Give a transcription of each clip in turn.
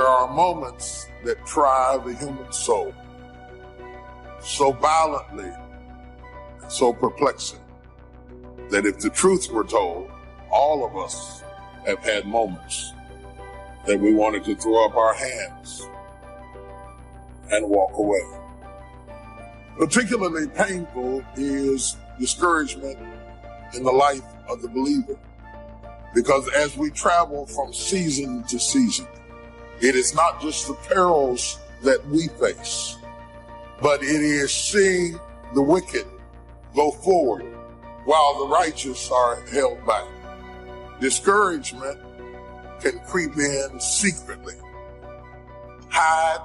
are moments that try the human soul so violently and so perplexing that if the truth were told, all of us have had moments that we wanted to throw up our hands and walk away. Particularly painful is discouragement in the life of the believer, because as we travel from season to season, it is not just the perils that we face, but it is seeing the wicked go forward while the righteous are held back. Discouragement can creep in secretly, hide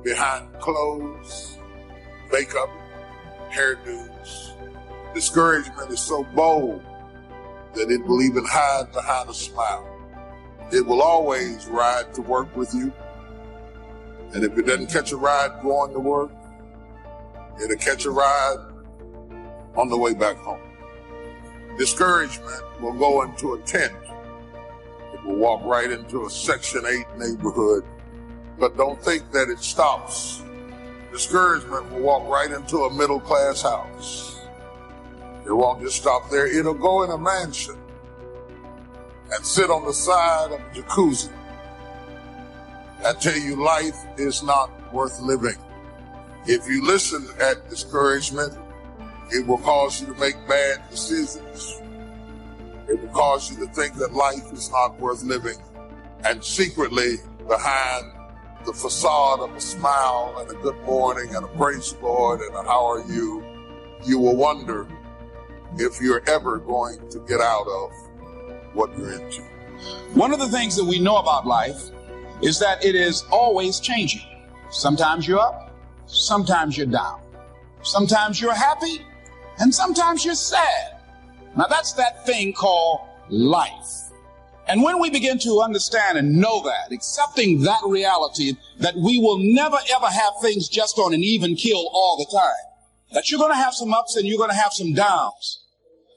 behind clothes, makeup, hairdos. Discouragement is so bold that it will even hide behind a smile. It will always ride to work with you. And if it doesn't catch a ride going to work, it'll catch a ride on the way back home. Discouragement will go into a tent. It will walk right into a Section 8 neighborhood. But don't think that it stops. Discouragement will walk right into a middle-class house. It won't just stop there. It'll go in a mansion and sit on the side of a jacuzzi and tell you life is not worth living. If you listen at discouragement, it will cause you to make bad decisions. It will cause you to think that life is not worth living. And secretly, behind the facade of a smile and a good morning and a praise the Lord and a how are you, you will wonder if you're ever going to get out of what you're into. One of the things that we know about life is that it is always changing. Sometimes you're up, sometimes you're down. Sometimes you're happy, and sometimes you're sad. Now that's that thing called life. And when we begin to understand and know that, accepting that reality, that we will never ever have things just on an even keel all the time, that you're going to have some ups and you're going to have some downs.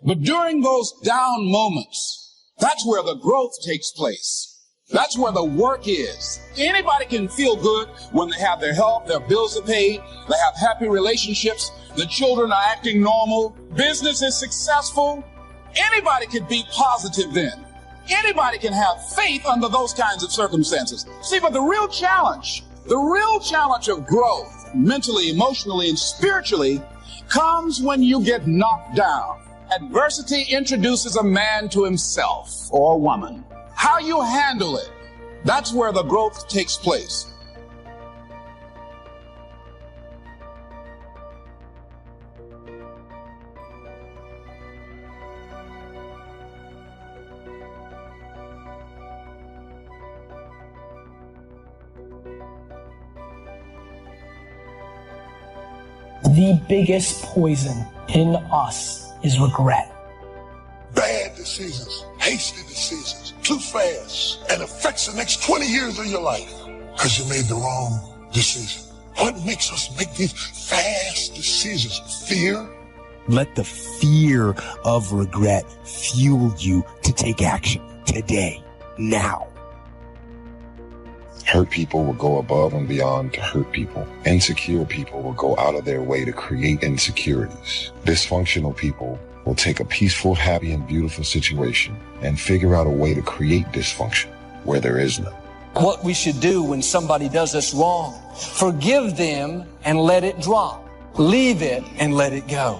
But during those down moments, that's where the growth takes place. That's where the work is. Anybody can feel good when they have their health, their bills are paid, they have happy relationships, the children are acting normal, business is successful. Anybody can be positive then. Anybody can have faith under those kinds of circumstances. See, but the real challenge of growth, mentally, emotionally, and spiritually, comes when you get knocked down. Adversity introduces a man to himself or a woman. How you handle it, that's where the growth takes place. The biggest poison in us is regret. Bad decisions, hasty decisions, too fast, and affects the next 20 years of your life because you made the wrong decision. What makes us make these fast decisions? Fear? Let the fear of regret fuel you to take action today, now. Hurt people will go above and beyond to hurt people. Insecure people will go out of their way to create insecurities. Dysfunctional people will take a peaceful, happy, and beautiful situation and figure out a way to create dysfunction where there is none. What we should do when somebody does us wrong, forgive them and let it drop. Leave it and let it go.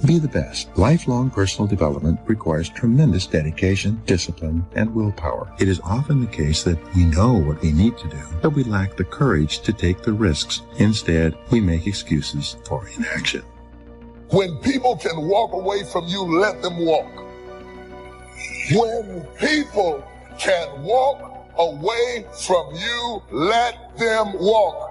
Be the best. Lifelong personal development requires tremendous dedication, discipline, and willpower. It is often the case that we know what we need to do, but we lack the courage to take the risks. Instead, we make excuses for inaction. When people can walk away from you, let them walk. When people can walk away from you, let them walk.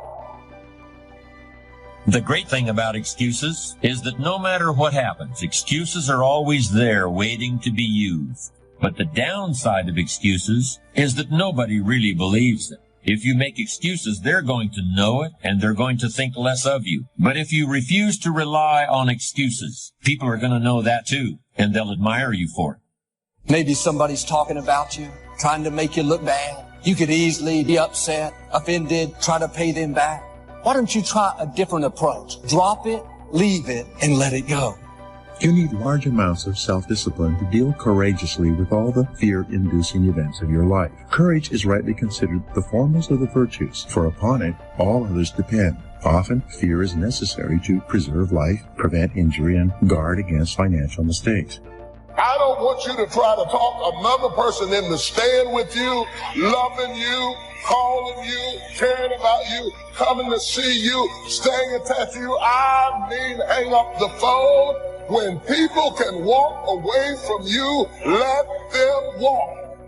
The great thing about excuses is that no matter what happens, excuses are always there waiting to be used. But the downside of excuses is that nobody really believes them. If you make excuses, they're going to know it and they're going to think less of you. But if you refuse to rely on excuses, people are going to know that too, and they'll admire you for it. Maybe somebody's talking about you, trying to make you look bad. You could easily be upset, offended, try to pay them back. Why don't you try a different approach? Drop it, leave it, and let it go. You need large amounts of self-discipline to deal courageously with all the fear-inducing events of your life. Courage is rightly considered the foremost of the virtues, for upon it all others depend. Often, fear is necessary to preserve life, prevent injury, and guard against financial mistakes. I don't want you to try to talk another person into staying with you, loving you, calling you, caring about you, coming to see you, staying attached to you. I mean, hang up the phone. When people can walk away from you, let them walk.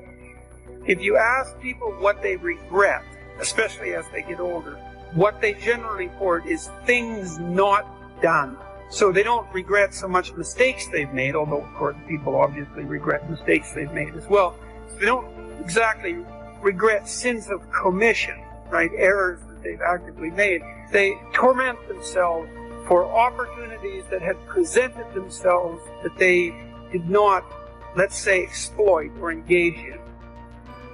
If you ask people what they regret, especially as they get older, what they generally report is things not done. So they don't regret so much mistakes they've made, although of course people obviously regret mistakes they've made as well. So they don't exactly regret sins of commission, right? Errors that they've actively made. They torment themselves for opportunities that had presented themselves that they did not, let's say, exploit or engage in.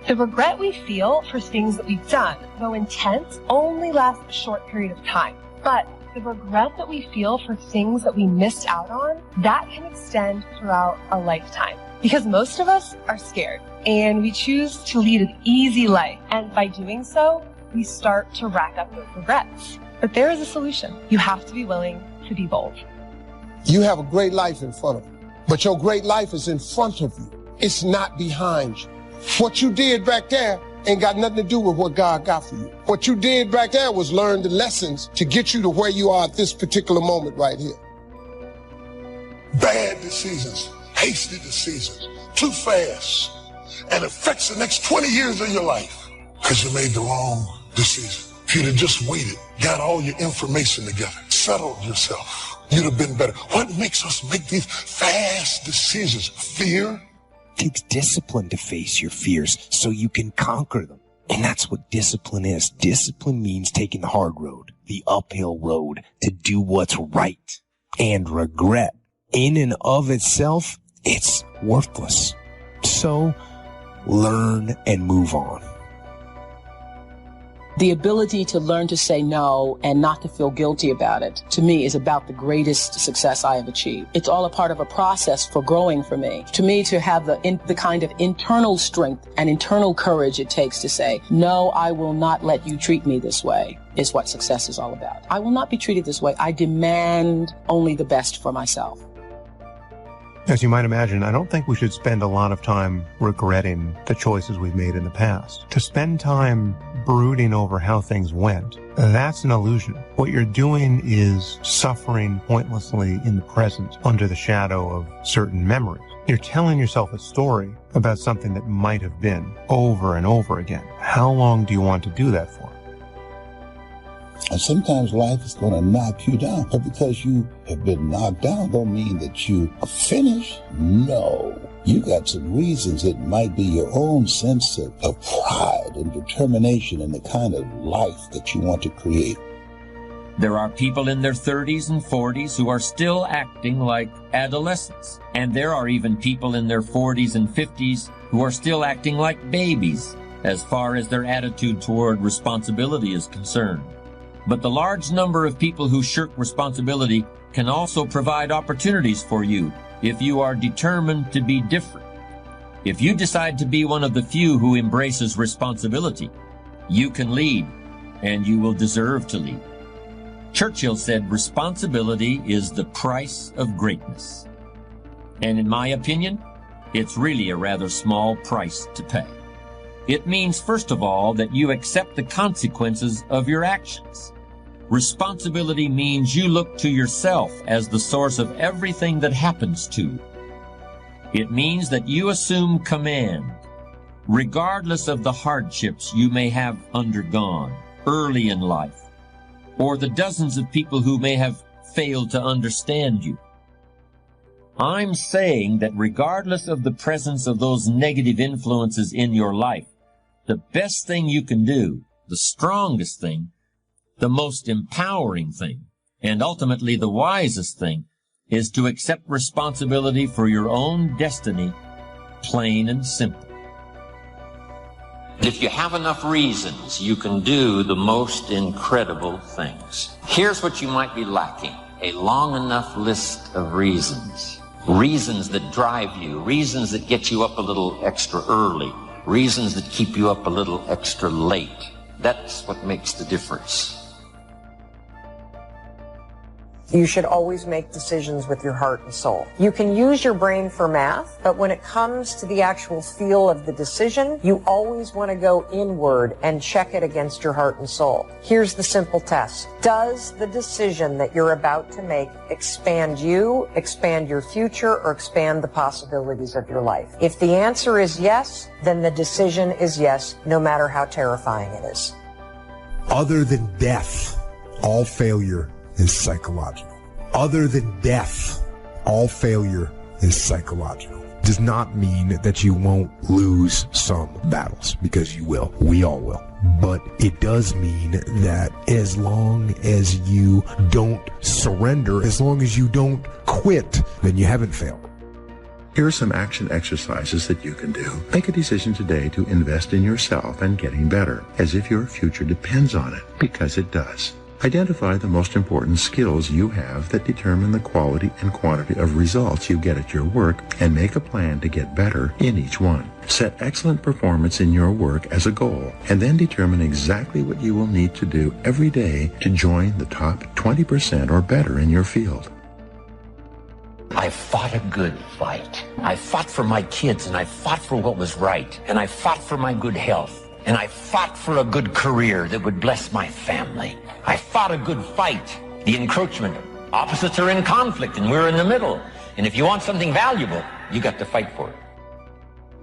The regret we feel for things that we've done, though intense, only lasts a short period of time. But the regret that we feel for things that we missed out on, that can extend throughout a lifetime. Because most of us are scared, and we choose to lead an easy life. And by doing so, we start to rack up those regrets. But there is a solution. You have to be willing to be bold. You have a great life in front of you, but your great life is in front of you. It's not behind you. What you did back there ain't got nothing to do with what God got for you. What you did back there was learn the lessons to get you to where you are at this particular moment right here. Bad decisions, hasty decisions, too fast, and affects the next 20 years of your life because you made the wrong decision. If you'd have just waited, got all your information together, settled yourself, you'd have been better. What makes us make these fast decisions? Fear? It takes discipline to face your fears so you can conquer them. And that's what discipline is. Discipline means taking the hard road, the uphill road, to do what's right. And regret, in and of itself, it's worthless. So, learn and move on. The ability to learn to say no and not to feel guilty about it, to me, is about the greatest success I have achieved. It's all a part of a process for growing for me. To me, to have the kind of internal strength and internal courage it takes to say, no, I will not let you treat me this way, is what success is all about. I will not be treated this way. I demand only the best for myself. As you might imagine, I don't think we should spend a lot of time regretting the choices we've made in the past. To spend time brooding over how things went, that's an illusion. What you're doing is suffering pointlessly in the present under the shadow of certain memories. You're telling yourself a story about something that might have been over and over again. How long do you want to do that for? And sometimes life is going to knock you down. But because you have been knocked down don't mean that you are finished. No. You got some reasons. It might be your own sense of pride and determination in the kind of life that you want to create. There are people in their 30s and 40s who are still acting like adolescents. And there are even people in their 40s and 50s who are still acting like babies as far as their attitude toward responsibility is concerned. But the large number of people who shirk responsibility can also provide opportunities for you if you are determined to be different. If you decide to be one of the few who embraces responsibility, you can lead, and you will deserve to lead. Churchill said responsibility is the price of greatness. And in my opinion, it's really a rather small price to pay. It means, first of all, that you accept the consequences of your actions. Responsibility means you look to yourself as the source of everything that happens to you. It means that you assume command, regardless of the hardships you may have undergone early in life, or the dozens of people who may have failed to understand you. I'm saying that regardless of the presence of those negative influences in your life, the best thing you can do, the strongest thing, the most empowering thing, and ultimately the wisest thing, is to accept responsibility for your own destiny, plain and simple. If you have enough reasons, you can do the most incredible things. Here's what you might be lacking: a long enough list of reasons. Reasons that drive you, reasons that get you up a little extra early, reasons that keep you up a little extra late. That's what makes the difference. You should always make decisions with your heart and soul. You can use your brain for math, but when it comes to the actual feel of the decision, you always want to go inward and check it against your heart and soul. Here's the simple test. Does the decision that you're about to make expand you, expand your future, or expand the possibilities of your life? If the answer is yes, then the decision is yes, no matter how terrifying it is. Other than death, all failure is psychological. Other than death, all failure is psychological. Does not mean that you won't lose some battles, because you will. We all will. But it does mean that as long as you don't surrender, as long as you don't quit, then you haven't failed. Here are some action exercises that you can do. Make a decision today to invest in yourself and getting better, as if your future depends on it, because it does. Identify the most important skills you have that determine the quality and quantity of results you get at your work, and make a plan to get better in each one. Set excellent performance in your work as a goal, and then determine exactly what you will need to do every day to join the top 20% or better in your field. I fought a good fight. I fought for my kids, and I fought for what was right, and I fought for my good health. And I fought for a good career that would bless my family. I fought a good fight. The encroachment. Opposites are in conflict, and we're in the middle. And if you want something valuable, you got to fight for it.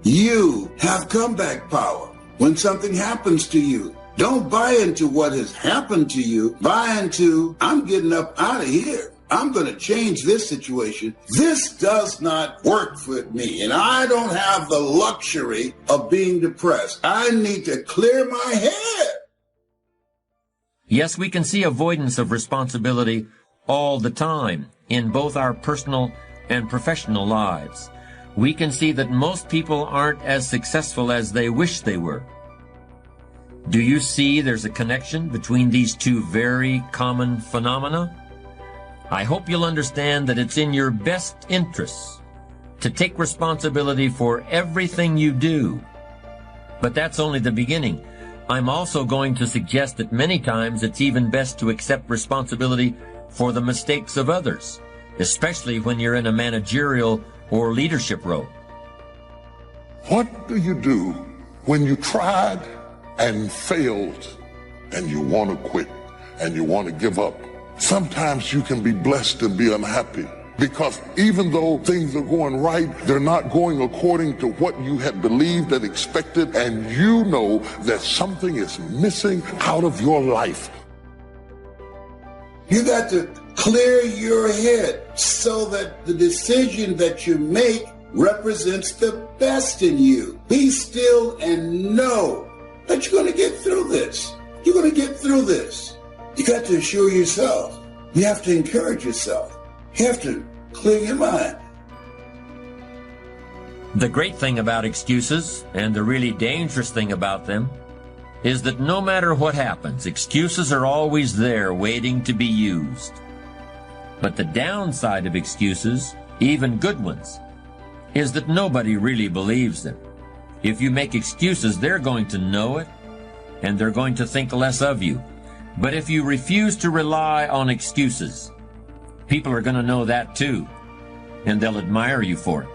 You have comeback power. When something happens to you, don't buy into what has happened to you. Buy into, I'm getting up out of here. I'm going to change this situation. This does not work for me, and I don't have the luxury of being depressed. I need to clear my head. Yes, we can see avoidance of responsibility all the time in both our personal and professional lives. We can see that most people aren't as successful as they wish they were. Do you see there's a connection between these two very common phenomena? I hope you'll understand that it's in your best interests to take responsibility for everything you do. But that's only the beginning. I'm also going to suggest that many times it's even best to accept responsibility for the mistakes of others, especially when you're in a managerial or leadership role. What do you do when you tried and failed and you want to quit and you want to give up? Sometimes you can be blessed and be unhappy, because even though things are going right, they're not going according to what you had believed and expected, and you know that something is missing out of your life. You got to clear your head so that the decision that you make represents the best in you. Be still and know that you're going to get through this. You're going to get through this. You got to assure yourself. You have to encourage yourself. You have to clear your mind. The great thing about excuses, and the really dangerous thing about them, is that no matter what happens, excuses are always there waiting to be used. But the downside of excuses, even good ones, is that nobody really believes them. If you make excuses, they're going to know it, and they're going to think less of you. But if you refuse to rely on excuses, people are going to know that too, and they'll admire you for it.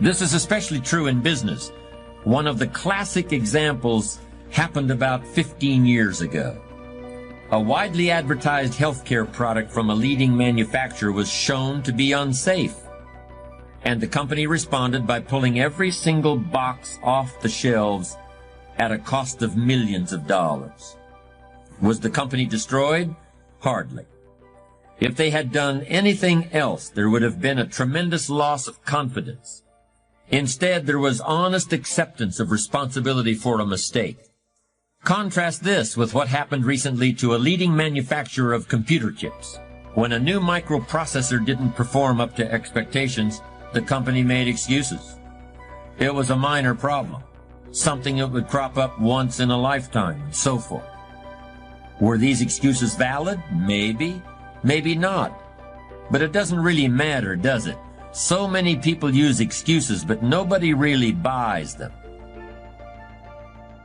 This is especially true in business. One of the classic examples happened about 15 years ago. A widely advertised healthcare product from a leading manufacturer was shown to be unsafe, and the company responded by pulling every single box off the shelves at a cost of millions of dollars. Was the company destroyed? Hardly. If they had done anything else, there would have been a tremendous loss of confidence. Instead, there was honest acceptance of responsibility for a mistake. Contrast this with what happened recently to a leading manufacturer of computer chips. When a new microprocessor didn't perform up to expectations, the company made excuses. It was a minor problem. something that would crop up once in a lifetime, and so forth. Were these excuses valid? Maybe, maybe not. But it doesn't really matter, does it? So many people use excuses, but nobody really buys them.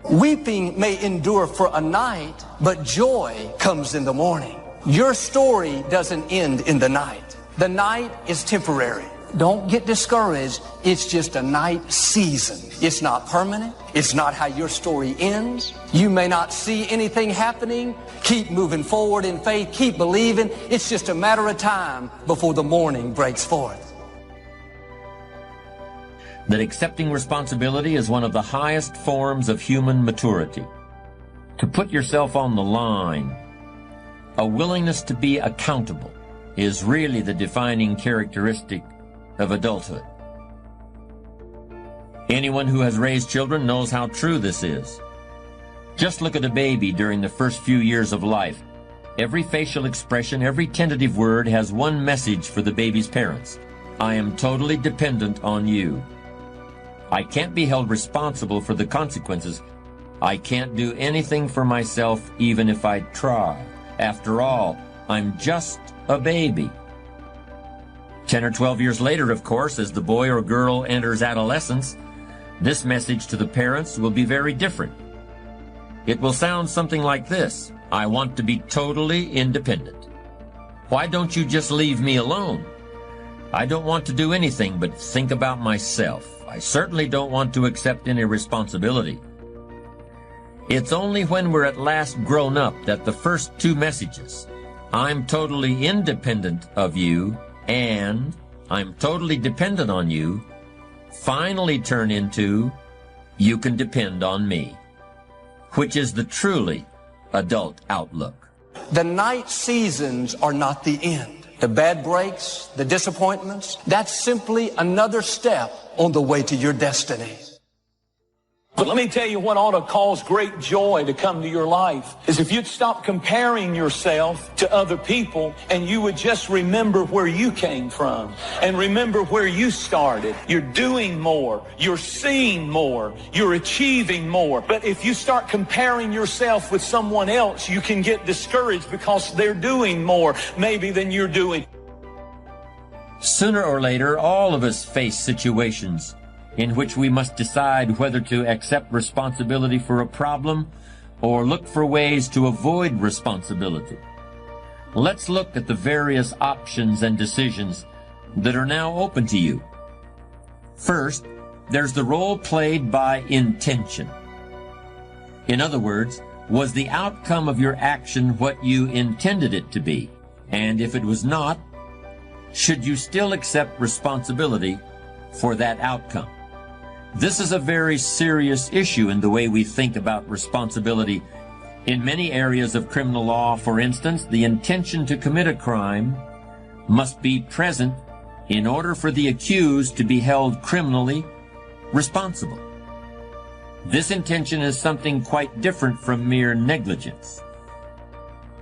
Weeping may endure for a night, but joy comes in the morning. Your story doesn't end in the night. The night is temporary. Don't get discouraged. It's just a night season. It's not permanent. It's not how your story ends. You may not see anything happening. Keep moving forward in faith. Keep believing. It's just a matter of time before the morning breaks forth. That accepting responsibility is one of the highest forms of human maturity. To put yourself on the line, a willingness to be accountable, is really the defining characteristic of adulthood. Anyone who has raised children knows how true this is. Just look at a baby during the first few years of life. Every facial expression, every tentative word has one message for the baby's parents. I am totally dependent on you. I can't be held responsible for the consequences. I can't do anything for myself even if I try. After all, I'm just a baby. 10 or 12 years later, of course, as the boy or girl enters adolescence, this message to the parents will be very different. It will sound something like this: I want to be totally independent. Why don't you just leave me alone? I don't want to do anything but think about myself. I certainly don't want to accept any responsibility. It's only when we're at last grown up that the first two messages, I'm totally independent of you and I'm totally dependent on you, finally turn into you can depend on me, which is the truly adult outlook. The night seasons are not the end. The bad breaks, the disappointments, that's simply another step on the way to your destiny. But let me tell you what ought to cause great joy to come to your life is if you'd stop comparing yourself to other people and you would just remember where you came from and remember where you started. You're doing more. You're seeing more. You're achieving more. But if you start comparing yourself with someone else, you can get discouraged because they're doing more maybe than you're doing. Sooner or later, all of us face situations in which we must decide whether to accept responsibility for a problem or look for ways to avoid responsibility. Let's look at the various options and decisions that are now open to you. First, there's the role played by intention. In other words, was the outcome of your action what you intended it to be? And if it was not, should you still accept responsibility for that outcome? This is a very serious issue in the way we think about responsibility. In many areas of criminal law, for instance, the intention to commit a crime must be present in order for the accused to be held criminally responsible. This intention is something quite different from mere negligence.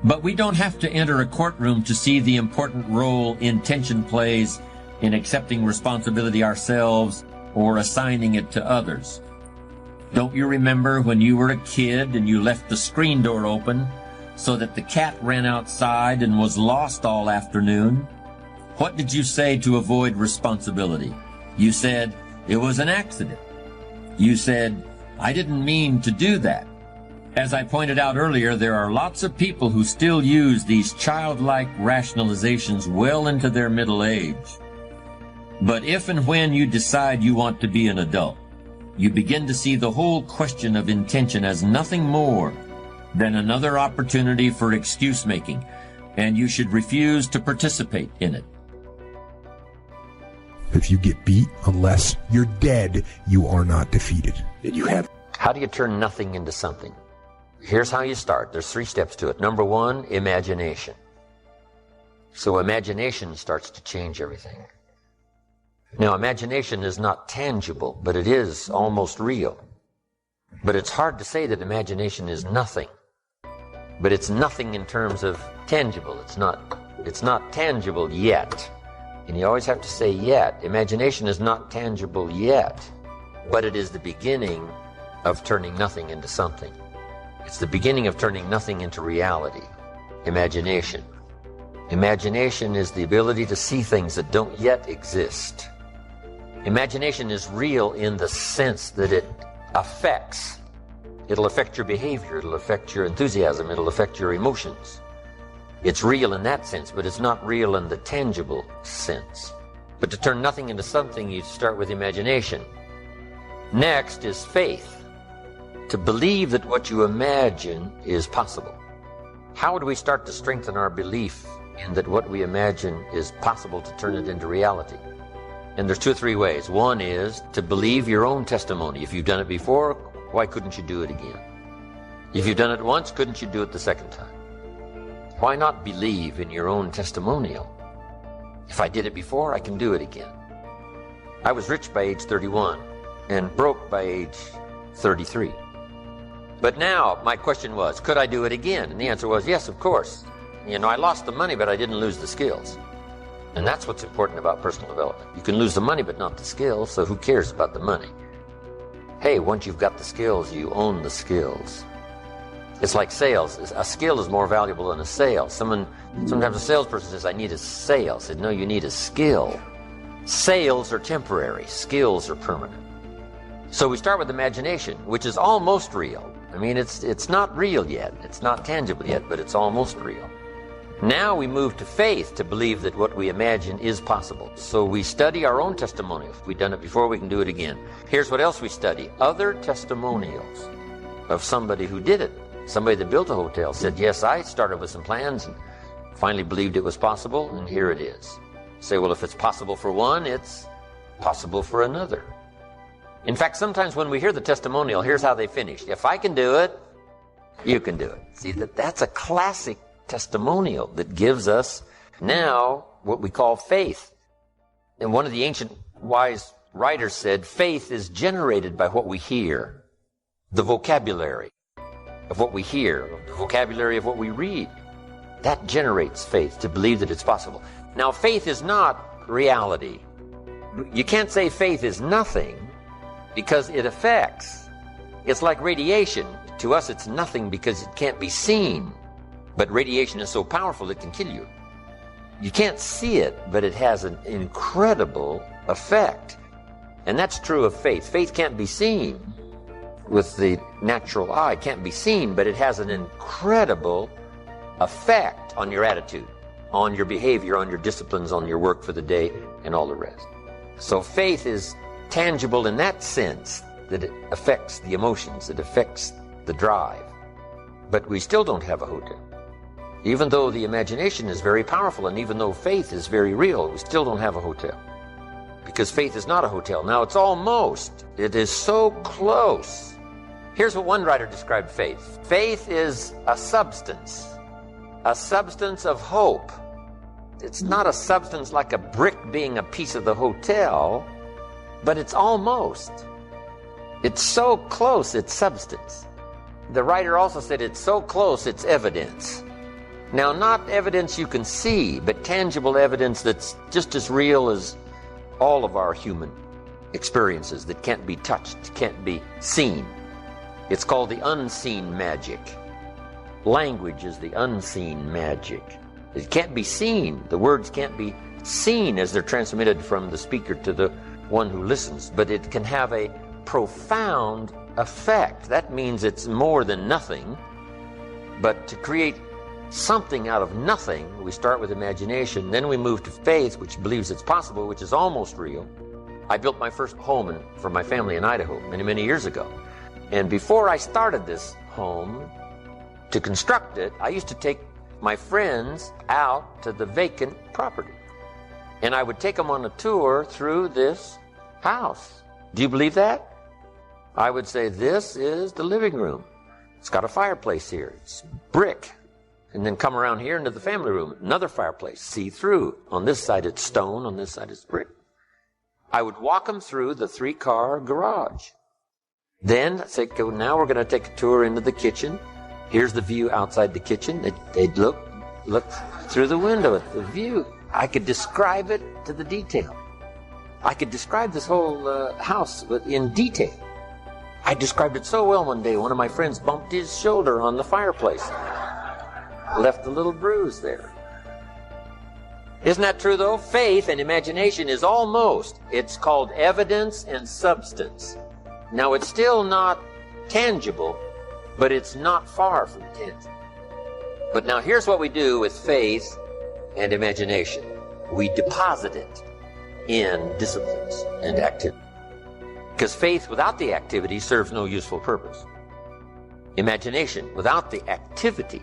But we don't have to enter a courtroom to see the important role intention plays in accepting responsibility ourselves or assigning it to others. Don't you remember when you were a kid and you left the screen door open so that the cat ran outside and was lost all afternoon? What did you say to avoid responsibility? You said, it was an accident. You said, I didn't mean to do that. As I pointed out earlier, there are lots of people who still use these childlike rationalizations well into their middle age. But if and when you decide you want to be an adult, you begin to see the whole question of intention as nothing more than another opportunity for excuse making, and you should refuse to participate in it. If you get beat, unless you're dead, you are not defeated. How do you turn nothing into something? Here's how you start. There's 3 steps to it. Number 1, imagination. So imagination starts to change everything. Now, imagination is not tangible, but it is almost real. But it's hard to say that imagination is nothing. But it's nothing in terms of tangible. It's not tangible yet. And you always have to say yet. Imagination is not tangible yet, but it is the beginning of turning nothing into something. It's the beginning of turning nothing into reality. Imagination. Imagination is the ability to see things that don't yet exist. Imagination is real in the sense that it affects. It'll affect your behavior, it'll affect your enthusiasm, it'll affect your emotions. It's real in that sense, but it's not real in the tangible sense. But to turn nothing into something, you start with imagination. Next is faith. To believe that what you imagine is possible. How do we start to strengthen our belief in that what we imagine is possible to turn it into reality? And there's 2 or 3 ways. One is to believe your own testimony. If you've done it before, why couldn't you do it again? If you've done it once, couldn't you do it the second time? Why not believe in your own testimonial? If I did it before, I can do it again. I was rich by age 31 and broke by age 33. But now my question was, could I do it again? And the answer was yes, of course. You know, I lost the money, but I didn't lose the skills. And that's what's important about personal development. You can lose the money, but not the skills, so who cares about the money? Hey, once you've got the skills, you own the skills. It's like sales. A skill is more valuable than a sale. Sometimes a salesperson says, I need a sale. I said, no, you need a skill. Sales are temporary. Skills are permanent. So we start with imagination, which is almost real. I mean, it's not real yet. It's not tangible yet, but it's almost real. Now we move to faith to believe that what we imagine is possible. So we study our own testimonials. If we've done it before, we can do it again. Here's what else we study. Other testimonials of somebody who did it. Somebody that built a hotel said, yes, I started with some plans and finally believed it was possible, and here it is. Say, well, if it's possible for one, it's possible for another. In fact, sometimes when we hear the testimonial, here's how they finished. If I can do it, you can do it. See, that's a classic testimonial that gives us now what we call faith. And one of the ancient wise writers said, faith is generated by what we hear, the vocabulary of what we hear, the vocabulary of what we read. That generates faith, to believe that it's possible. Now, faith is not reality. You can't say faith is nothing, because it affects. It's like radiation. To us, it's nothing because it can't be seen. But radiation is so powerful it can kill you. You can't see it, but it has an incredible effect. And that's true of faith. Faith can't be seen with the natural eye. It can't be seen, but it has an incredible effect on your attitude, on your behavior, on your disciplines, on your work for the day, and all the rest. So faith is tangible in that sense, that it affects the emotions, it affects the drive. But we still don't have a hotel. Even though the imagination is very powerful, and even though faith is very real, we still don't have a hotel. Because faith is not a hotel. Now, it's almost. It is so close. Here's what one writer described faith. Faith is a substance of hope. It's not a substance like a brick being a piece of the hotel, but it's almost. It's so close, it's substance. The writer also said it's so close, it's evidence. Now, not evidence you can see, but tangible evidence that's just as real as all of our human experiences that can't be touched, can't be seen. It's called the unseen magic. Language is the unseen magic. It can't be seen. The words can't be seen as they're transmitted from the speaker to the one who listens, but it can have a profound effect. That means it's more than nothing. But to create something out of nothing, we start with imagination, then we move to faith, which believes it's possible, which is almost real. I built my first home for my family in Idaho many, many years ago. And before I started this home, to construct it, I used to take my friends out to the vacant property. And I would take them on a tour through this house. Do you believe that? I would say, this is the living room. It's got a fireplace here. It's brick. And then come around here into the family room. Another fireplace, see-through. On this side it's stone, on this side it's brick. I would walk them through the 3-car garage. Then I'd say, okay, now we're going to take a tour into the kitchen. Here's the view outside the kitchen. They'd look through the window at the view. I could describe it to the detail. I could describe this whole house in detail. I described it so well one day. One of my friends bumped his shoulder on the fireplace. Left a little bruise there. Isn't that true, though? Faith and imagination is almost, it's called evidence and substance. Now, it's still not tangible, but it's not far from tangible. But now here's what we do with faith and imagination. We deposit it in disciplines and activity. Because faith without the activity serves no useful purpose. Imagination without the activity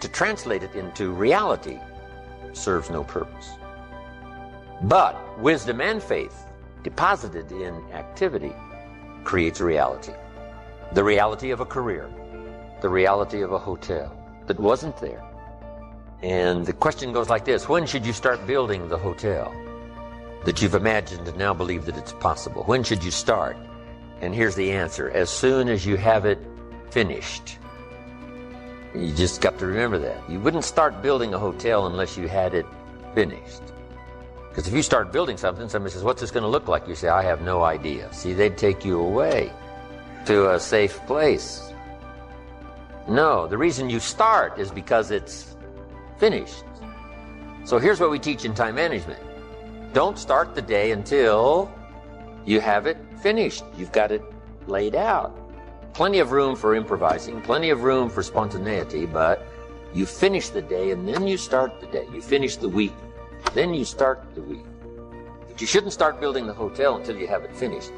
to translate it into reality serves no purpose. But wisdom and faith deposited in activity creates reality. The reality of a career, the reality of a hotel that wasn't there. And the question goes like this: when should you start building the hotel that you've imagined and now believe that it's possible? When should you start? And here's the answer: as soon as you have it finished. You just got to remember that. You wouldn't start building a hotel unless you had it finished. Because if you start building something, somebody says, what's this going to look like? You say, I have no idea. See, they'd take you away to a safe place. No, the reason you start is because it's finished. So here's what we teach in time management. Don't start the day until you have it finished. You've got it laid out. Plenty of room for improvising, plenty of room for spontaneity, but you finish the day and then you start the day. You finish the week, then you start the week. But you shouldn't start building the hotel until you have it finished.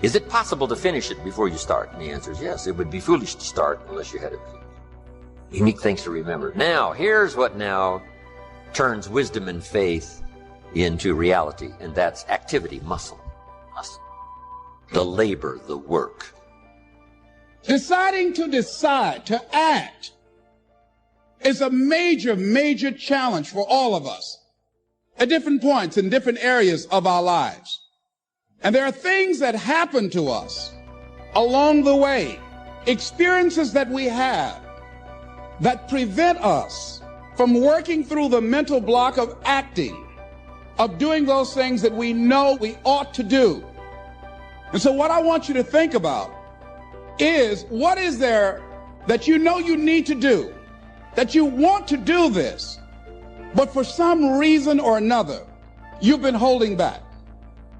Is it possible to finish it before you start? And the answer is yes. It would be foolish to start unless you had it finished. Unique things to remember. Now, here's what now turns wisdom and faith into reality, and that's activity, muscle. The labor, the work. Deciding to decide, to act, is a major, major challenge for all of us at different points in different areas of our lives. And there are things that happen to us along the way, experiences that we have that prevent us from working through the mental block of acting, of doing those things that we know we ought to do. And so what I want you to think about is, what is there that you know you need to do, that you want to do this, but for some reason or another, you've been holding back.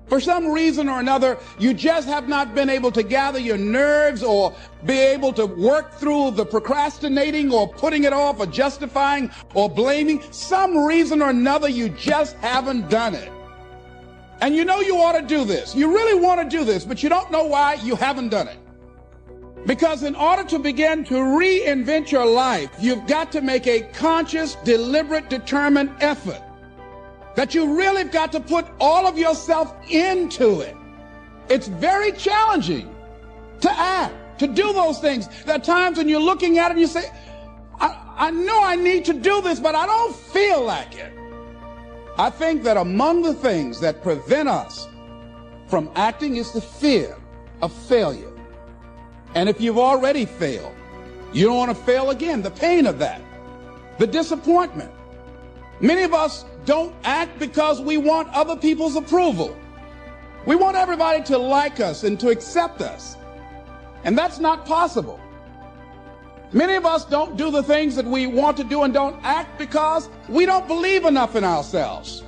For some reason or another, you just have not been able to gather your nerves or be able to work through the procrastinating or putting it off or justifying or blaming. Some reason or another, you just haven't done it. And you know you ought to do this. You really want to do this, but you don't know why you haven't done it. Because in order to begin to reinvent your life, you've got to make a conscious, deliberate, determined effort. That you really have got to put all of yourself into it. It's very challenging to act, to do those things. There are times when you're looking at it and you say, I know I need to do this, but I don't feel like it. I think that among the things that prevent us from acting is the fear of failure. And if you've already failed, you don't want to fail again. The pain of that, the disappointment. Many of us don't act because we want other people's approval. We want everybody to like us and to accept us. And that's not possible. Many of us don't do the things that we want to do and don't act because we don't believe enough in ourselves.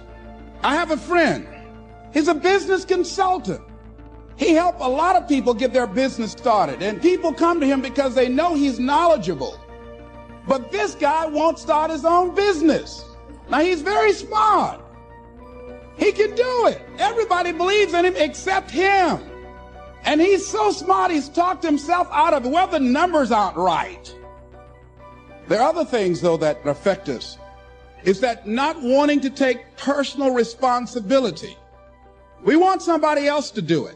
I have a friend. He's a business consultant. He helped a lot of people get their business started, and people come to him because they know he's knowledgeable. But this guy won't start his own business. Now, he's very smart. He can do it. Everybody believes in him except him. And he's so smart, he's talked himself out of it. Well, the numbers aren't right. There are other things, though, that affect us. Is that not wanting to take personal responsibility. We want somebody else to do it.